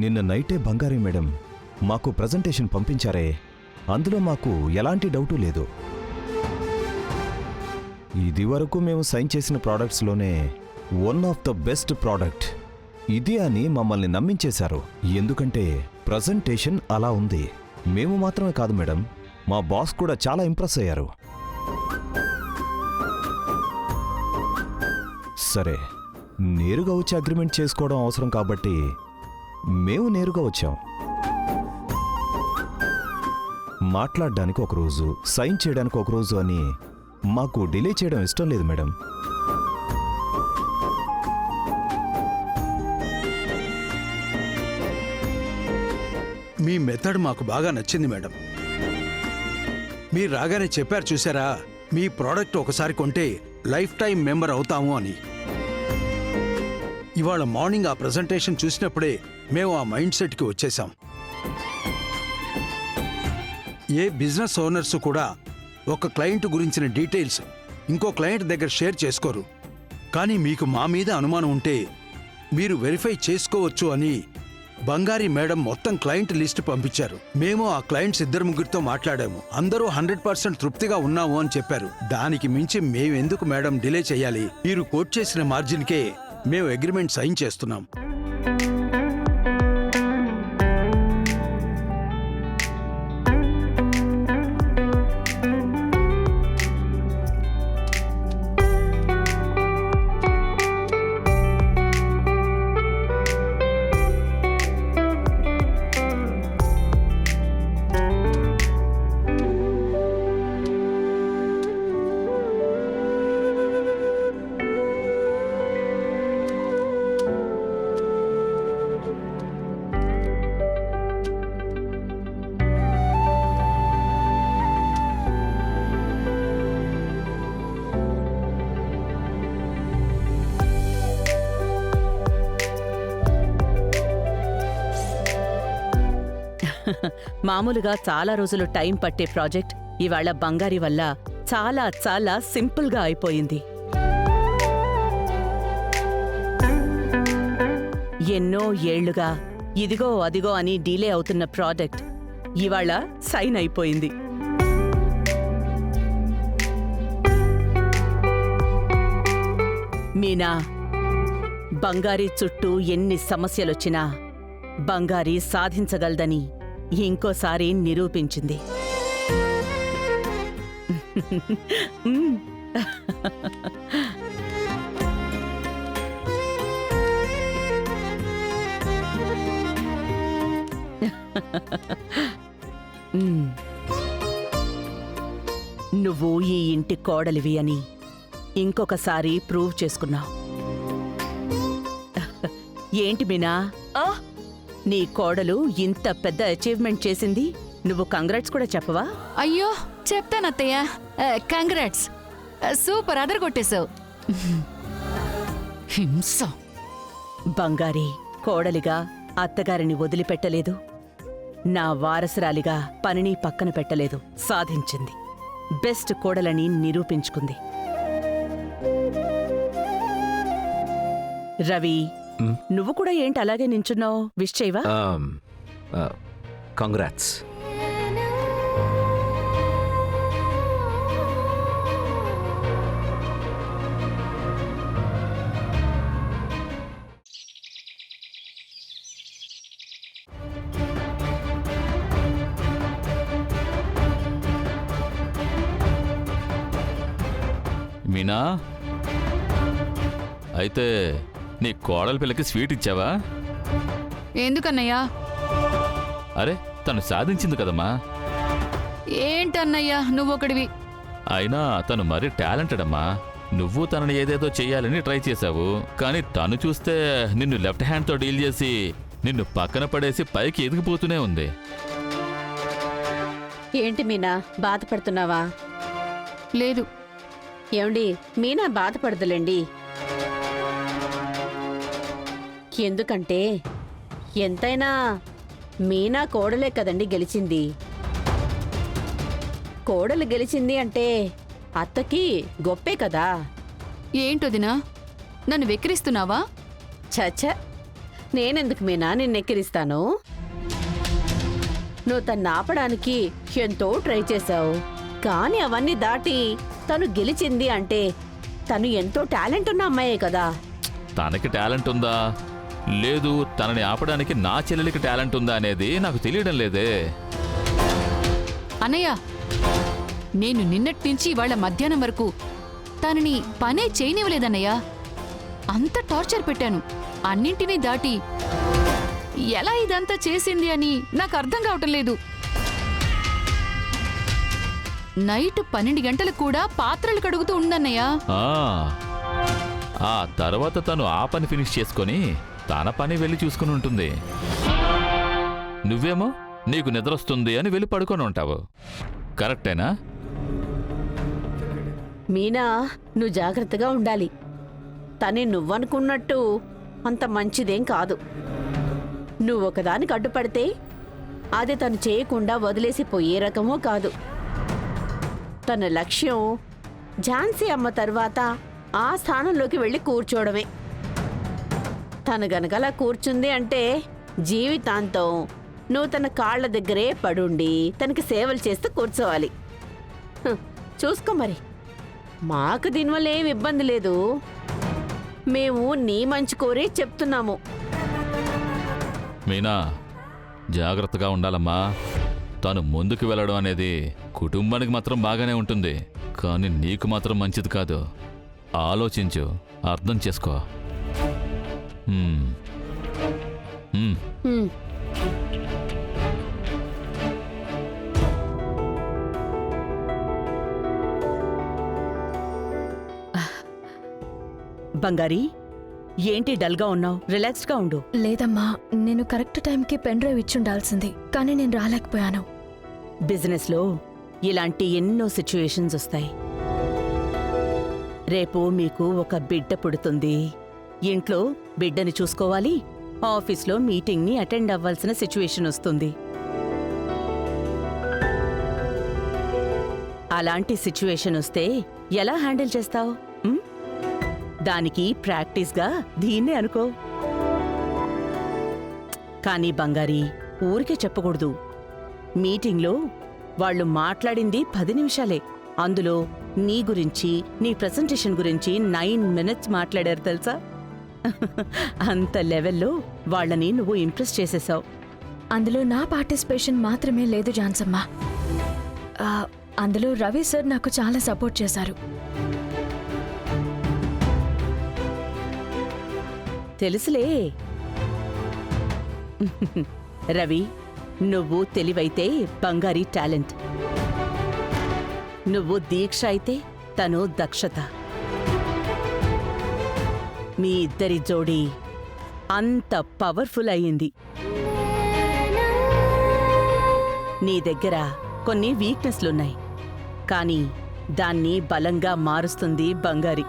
నిన్న నైటే బంగారి మేడం మాకు ప్రజెంటేషన్ పంపించారే, అందులో మాకు ఎలాంటి డౌటు లేదు. ఇది వరకు మేము సైన్ చేసిన ప్రోడక్ట్స్లోనే one of the best product ఇది అని మమ్మల్ని నమ్మించేశారు. ఎందుకంటే ప్రజెంటేషన్ అలా ఉంది. మేము మాత్రమే కాదు మేడం, మా బాస్ కూడా చాలా ఇంప్రెస్ అయ్యారు. సరే, నేరుగా వచ్చి అగ్రిమెంట్ చేసుకోవడం అవసరం కాబట్టి మేము నేరుగా వచ్చాం. మాట్లాడడానికి ఒక రోజు, సైన్ చేయడానికి ఒక రోజు అని మాకు డిలే చేయడం ఇష్టం లేదు మేడం. మీ మెథడ్ మాకు బాగా నచ్చింది మేడం. మీరు రాగానే చెప్పారు చూసారా, మీ ప్రోడక్ట్ ఒకసారి కొంటే లైఫ్ టైం మెంబర్ అవుతాము అని. ఇవాళ మార్నింగ్ ఆ ప్రెజెంటేషన్ చూసినప్పుడే మేము ఆ మైండ్ సెట్కి వచ్చేసాం. ఏ బిజినెస్ ఓనర్స్ కూడా ఒక క్లయింట్ గురించిన డీటెయిల్స్ ఇంకో క్లయింట్ దగ్గర షేర్ చేసుకోరు. కానీ మీకు మా మీద అనుమానం ఉంటే మీరు వెరిఫై చేసుకోవచ్చు అని బంగారి మేడం మొత్తం క్లయింట్ లిస్ట్ పంపించారు. మేము ఆ క్లయింట్స్ 2-3తో మాట్లాడాము. అందరూ 100% తృప్తిగా ఉన్నాము అని చెప్పారు. దానికి మించి మేమెందుకు మేడం డిలే చేయాలి? మీరు కోట్ చేసిన మార్జిన్కే మేము అగ్రిమెంట్ సైన్ చేస్తున్నాం. మామూలుగా చాలా రోజులు టైం పట్టే ప్రాజెక్ట్ ఇవాళ బంగారి వల్ల చాలా చాలా సింపుల్గా అయిపోయింది. ఎన్నో ఏళ్లుగా ఇదిగో అదిగో అని డీలే అవుతున్న ప్రాజెక్ట్ ఇవాళ సైన్ అయిపోయింది. మీనా, బంగారి చుట్టూ ఎన్ని సమస్యలొచ్చినా బంగారి సాధించగలదని ఇంకోసారి నిరూపించింది. నువ్వు ఈ ఇంటి కోడలివి అని ఇంకొకసారి ప్రూవ్ చేసుకున్నావు. ఏంటి మీనా, నీ కోడలు ఇంత పెద్ద అచీవ్మెంట్ చేసింది, నువ్వు కంగ్రాట్స్ కూడా చెప్పవా? అయ్యో చెప్తానత్తయ్య, కంగ్రాట్స్, సూపర్, అదరగొట్టేశావు. హింస. బంగారి కోడలిగా అత్తగారిని వదిలిపెట్టలేదు, నా వారసురాలిగా పనిని పక్కన పెట్టలేదు. సాధించింది, బెస్ట్ కోడలని నిరూపించుకుంది. రవి, నువ్వు కూడా ఏంటి అలాగే నించున్నావు? విష్ చేయవా? కంగ్రాట్స్. మీనా, అయితే నీ కోడల పిల్లకి స్వీట్ ఇచ్చావా? ఎందుకన్నయ్యా? అరే, తను సాధించింది కదమ్మా. ఏంటన్నయ్యా నువ్వొకడివి. అయినా తను మరీ టాలెంటెడ్ అమ్మా. నువ్వు తనని ఏదేదో చెయ్యాలని ట్రై చేశావు, కానీ తను చూస్తే నిన్ను లెఫ్ట్ హ్యాండ్తో డీల్ చేసి నిన్ను పక్కన పడేసి పైకి ఎదిగిపోతూనే ఉంది. ఏంటి మీనా, బాధపడుతున్నావా? లేదు. ఏమండి, మీనా బాధపడదులేండి. ఎందుకంటే ఎంతైనా మీనా కోడలే కదండి గెలిచింది. కోడలు గెలిచింది అంటే అత్తకి గొప్పే కదా. ఏంటొదినా, నన్ను వెక్కిరిస్తున్నావా? చచ్చ, నేనెందుకు మీనా నిన్నెక్కిరిస్తాను? నువ్వు తన్ని ఆపడానికి ఎంతో ట్రై చేశావు, కానీ అవన్నీ దాటి తను గెలిచింది అంటే తను ఎంతో టాలెంట్ ఉన్న అమ్మాయే కదా. తనకి టాలెంట్ ఉందా లేదు, తనని ఆపడానికి నా చెల్లెలికి టాలెంట్ ఉందా అనేది నాకు తెలియడం లేదే. అన్నయ్య, నేను నిన్నటి నుంచి ఇవాళ మధ్యాహ్నం వరకు తనని పనే చేయనివ్వలేదన్నయ్య. అంత టార్చర్ పెట్టాను. అన్నింటినీ దాటి ఎలా ఇదంతా చేసింది అని నాకు అర్థం కావటం లేదు. నైట్ 12 గంటలకు కూడా పాత్రలు కడుగుతూ ఉందన్నయ్య. ఆ తర్వాత తను ఆ పని ఫినిష్ చేసుకొని తన పని వెళ్ళి చూసుకుని ఉంటుంది. నువ్వేమో నీకు నిద్రొస్తుంది అని వెళ్ళి పడుకొని ఉంటావు. కరెక్టేనా? మీనా, నువ్వు జాగ్రత్తగా ఉండాలి. తనే నువ్వనుకున్నట్టు అంత మంచిదేం కాదు. నువ్వు ఒకదానికి అడ్డుపడితే అది తను చేయకుండా వదిలేసి పోయే రకమూ కాదు. తన లక్ష్యం ఝాన్సీ అమ్మ తర్వాత ఆ స్థానంలోకి వెళ్ళి కూర్చోవడమే. తను గనకలా కూర్చుంది అంటే జీవితాంతం నువ్వు తన కాళ్ల దగ్గరే పడుండి తనకి సేవలు చేస్తూ కూర్చోవాలి. చూసుకో మరి. మాకు దీనివల్ల ఏం ఇబ్బంది లేదు. మేము నీ మంచి కోరే చెప్తున్నాము. మీనా, జాగ్రత్తగా ఉండాలమ్మా. తను ముందుకు వెళ్ళడం అనేది కుటుంబానికి మాత్రం బాగానే ఉంటుంది, కానీ నీకు మాత్రం మంచిది కాదు. ఆలోచించు, అర్థం చేసుకో. హ్మ్. బంగారీ, ఏంటి డల్గా ఉన్నావు? రిలాక్స్డ్గా ఉండు. లేదమ్మా, నేను కరెక్ట్ టైంకి పెన్ డ్రైవ్ ఇచ్చుండాల్సింది, కానీ నేను రాలేకపోయాను. బిజినెస్లో ఇలాంటి ఎన్నో సిచ్యుయేషన్స్ వస్తాయి. రేపు మీకు ఒక బిడ్డ పుడుతుంది. ఇంట్లో బిడ్డని చూసుకోవాలి, ఆఫీస్లో మీటింగ్ని అటెండ్ అవ్వాల్సిన సిచ్యువేషన్ వస్తుంది. అలాంటి సిచ్యువేషన్ వస్తే ఎలా హ్యాండిల్ చేస్తావు? దానికి ప్రాక్టీస్గా దీన్నే అనుకో. కానీ బంగారీ, ఊరికే చెప్పకూడదు. మీటింగ్లో వాళ్ళు మాట్లాడింది 10 నిమిషాలే. అందులో నీ గురించి, నీ ప్రెజెంటేషన్ గురించి 9 మినిట్స్ మాట్లాడారు తెలుసా? అంత లెవెల్లో వాళ్ళని నువ్వు ఇంప్రెస్ చేసేసావు. అందులో నా పార్టిసిపేషన్ మాత్రమే లేదు జాన్సమ్మ. అందులో రవి సార్ నాకు చాలా సపోర్ట్ చేశారు. తెలుసులే. రవి, నువ్వు తెలివైతే బంగారీ టాలెంట్, నువ్వు దీక్ష అయితే తను దక్షత. మీ ఇద్దరి జోడీ అంత పవర్ఫుల్ అయ్యింది. నీ దగ్గర కొన్ని వీక్నెస్లున్నాయి, కానీ దాన్ని బలంగా మారుస్తుంది బంగారీ.